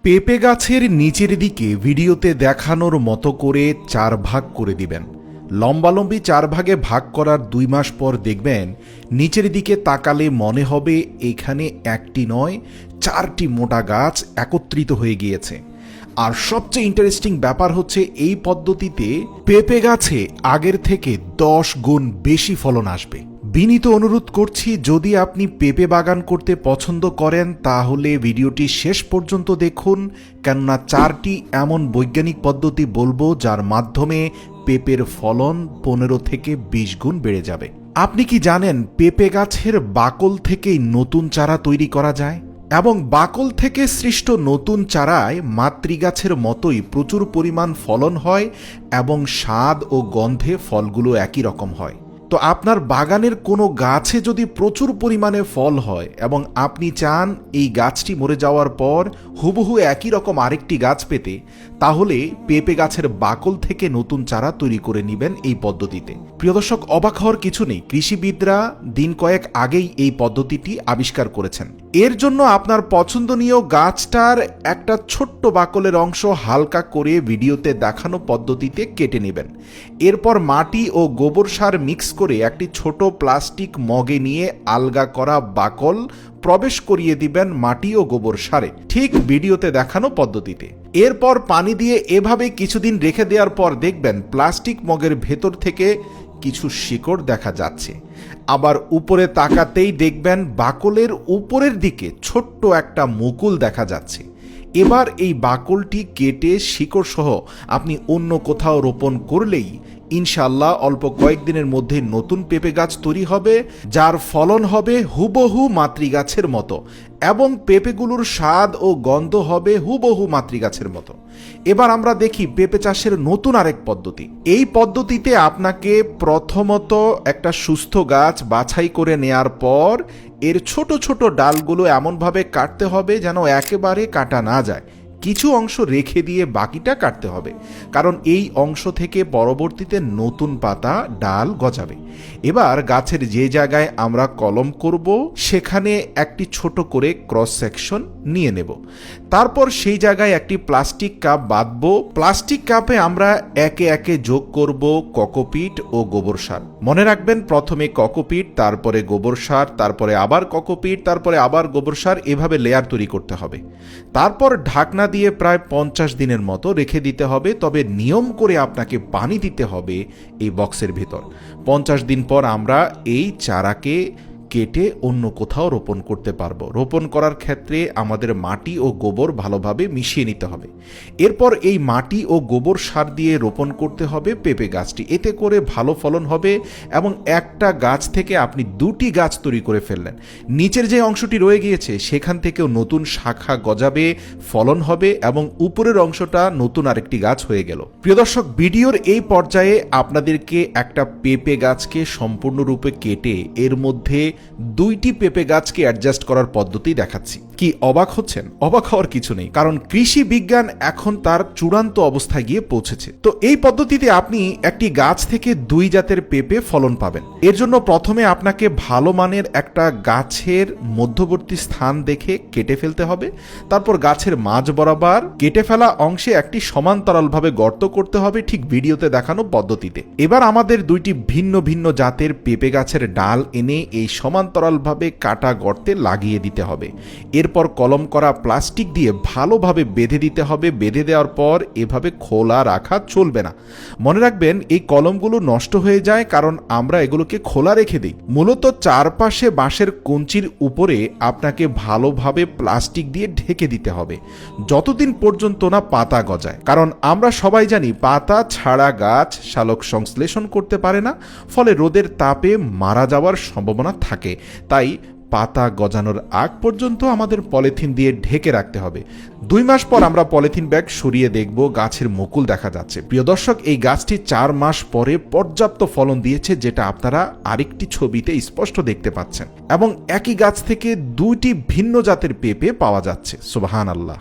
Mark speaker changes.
Speaker 1: পেঁপে গাছের নিচের দিকে ভিডিওতে দেখানোর মতো করে 4 ভাগ করে দিবেন। লম্বালম্বি 4 ভাগে ভাগ করার 2 মাস পর দেখবেন নিচের দিকে তাকালে মনে হবে এখানে একটি নয় 4টি মোটা গাছ একত্রিত হয়ে গিয়েছে। আর সবচেয়ে ইন্টারেস্টিং ব্যাপার হচ্ছে এই পদ্ধতিতে পেঁপে গাছে আগের থেকে 10 গুণ বেশি ফলন আসবে। বিনীত অনুরোধ করছি, যদি আপনি পেঁপে বাগান করতে পছন্দ করেন তাহলে ভিডিওটি শেষ পর্যন্ত দেখুন, কেননা 4টি এমন বৈজ্ঞানিক পদ্ধতি বলবো যার মাধ্যমে পেঁপের ফলন 15 থেকে 20 গুণ বেড়ে যাবে। আপনি কি জানেন পেঁপে গাছের বাকল থেকেই নতুন চারা তৈরি করা যায় এবং বাকল থেকে সৃষ্ট নতুন চারায় মাতৃগাছের মতোই প্রচুর পরিমাণ ফলন হয় এবং স্বাদ ও গন্ধে ফলগুলো একই রকম হয়। তো আপনার বাগানের কোনো গাছে যদি প্রচুর পরিমাণে ফল হয় এবং আপনি চান এই গাছটি মরে যাওয়ার পর হুবহু একই রকম আরেকটি গাছ পেতে, তাহলে পেঁপে গাছের বাকল থেকে নতুন চারা তৈরি করে নেবেন এই পদ্ধতিতে। প্রিয় দর্শক, অবাক হওয়ার কিছু নেই, কৃষিবিদরা দিন কয়েক আগেই এই পদ্ধতিটি আবিষ্কার করেছেন। এর জন্য আপনার পছন্দনীয় গাছটার একটা ছোট্ট বাকলের অংশ হালকা করে ভিডিওতে দেখানো পদ্ধতিতে কেটে নেবেন। এরপর মাটি ও গোবর সার মিক্স করে একটি ছোট প্লাস্টিক মগে নিয়ে আলগা করা বাকল প্রবেশ করিয়ে দিবেন মাটি ও গোবর সারে, ঠিক ভিডিওতে দেখানো পদ্ধতিতে। এরপর পানি দিয়ে এভাবে কিছুদিন রেখে দেওয়ার পর দেখবেন প্লাস্টিক মগের ভেতর থেকে কিছু শিকড় দেখা যাচ্ছে। আবার উপরে তাকাতেই দেখবেন বাকলের উপরের দিকে ছোট্ট একটা মুকুল দেখা যাচ্ছে। এবার এই বাকলটি কেটে শিকড় সহ আপনি অন্য কোথাও রোপণ করলেই ইনশাআল্লাহ অল্প কয়েকদিনের মধ্যে নতুন পেঁপে গাছ তৈরি হবে, যার ফলন হবে হুবহু মাতৃগাছের মতো এবং পেঁপেগুলোর স্বাদ ও গন্ধ হবে হুবহু মাতৃগাছের মতো। এবার আমরা দেখি পেঁপে চাষের নতুন আরেক পদ্ধতি। এই পদ্ধতিতে আপনাকে প্রথমত একটা সুস্থ গাছ বাছাই করে নেয়ার পর এর ছোট ছোট ডালগুলো এমনভাবে কাটতে হবে যেন একেবারে কাটা না যায়, কিছু অংশ রেখে দিয়ে বাকিটা কাটতে হবে, কারণ এই অংশ থেকে পরবর্তীতে নতুন পাতা ডাল গজাবে। এবার গাছের যে জায়গায় আমরা কলম করব সেখানে একটি ছোট করে ক্রস সেকশন নিয়ে নেব। তারপর সেই জায়গায় একটি প্লাস্টিক কাপ বাঁধব। প্লাস্টিক কাপে আমরা একে একে যোগ করব কোকোপিট ও গোবর সার। মনে রাখবেন, প্রথমে কোকোপিট, তারপরে গোবর সার, তারপরে আবার কোকোপিট, তারপরে আবার গোবর সার, এভাবে লেয়ার তৈরি করতে হবে। তারপর ঢাকনা দিয়ে প্রায় 50 দিনের মতো রেখে দিতে হবে, তবে নিয়ম করে আপনাকে পানি দিতে হবে এই বক্সের ভেতর। 50 দিন পর আমরা এই চারাকে কেটে অন্য কোথাও রোপণ করতে পারবো। রোপণ করার ক্ষেত্রে আমাদের মাটি ও গোবর ভালোভাবে মিশিয়ে নিতে হবে। এরপর এই মাটি ও গোবর সার দিয়ে রোপণ করতে হবে পেঁপে গাছটি, এতে করে ভালো ফলন হবে এবং একটা গাছ থেকে আপনি 2টি গাছ তৈরি করে ফেললেন। নিচের যে অংশটি রয়ে গিয়েছে সেখান থেকেও নতুন শাখা গজাবে, ফলন হবে এবং উপরের অংশটা নতুন আরেকটি গাছ হয়ে গেল। প্রিয় দর্শক, ভিডিওর এই পর্যায়ে আপনাদেরকে একটা পেঁপে গাছকে সম্পূর্ণরূপে কেটে এর মধ্যে 2টি পেঁপে গাছকে অ্যাডজাস্ট করার পদ্ধতি দেখাচ্ছি। কি অবাক হচ্ছেন? অবাক হওয়ার কিছু নেই, কারণ কৃষি বিজ্ঞান এখন তার চূড়ান্ত অবস্থায় গিয়ে পৌঁছেছে। তো এই পদ্ধতিতে আপনি একটি গাছ থেকে 2 জাতের পেঁপে ফলন পাবেন। এর জন্য প্রথমে আপনাকে ভালো মানের একটা গাছের মধ্যবর্তী স্থান দেখে কেটে ফেলতে হবে। তারপর গাছের মাঝ বরাবর কেটে ফেলা অংশে একটি সমান্তরালভাবে গর্ত করতে হবে, ঠিক ভিডিওতে দেখানো পদ্ধতিতে। এবার আমাদের 2টি ভিন্ন ভিন্ন জাতের পেঁপে গাছের ডাল এনে এই সমান্তরালভাবে কাটা গর্তে লাগিয়ে দিতে হবে। এরপর কলম করা প্লাস্টিক দিয়ে ভালোভাবে বেঁধে দিতে হবে। বেঁধে দেওয়ার পর এভাবে খোলা রাখা চলবে না। মনে রাখবেন, এই কলমগুলো নষ্ট হয়ে যায় কারণ আমরা এগুলোকে খোলা রেখে দিই। মূলত চারপাশে বাঁশের কঞ্চির উপরে আপনাকে ভালোভাবে প্লাস্টিক দিয়ে ঢেকে দিতে হবে যতদিন পর্যন্ত না পাতা গজায়, কারণ আমরা সবাই জানি পাতা ছাড়া গাছ সালোক সংশ্লেষণ করতে পারে না, ফলে রোদের তাপে মারা যাওয়ার সম্ভাবনা থাকে। তাই পাতা গজানোর আগ পর্যন্ত আমাদের পলিথিন দিয়ে ঢেকে রাখতে হবে। 2 মাস পর আমরা পলিথিন ব্যাগ সরিয়ে দেখব গাছের মুকুল দেখা যাচ্ছে। প্রিয় দর্শক, এই গাছটি 4 মাস পরে পর্যাপ্ত ফলন দিয়েছে, যেটা আপনারা আরেকটি ছবিতে স্পষ্ট দেখতে পাচ্ছেন, এবং একই গাছ থেকে 2টি ভিন্ন জাতের পেঁপে পাওয়া যাচ্ছে। সুবহানাল্লাহ।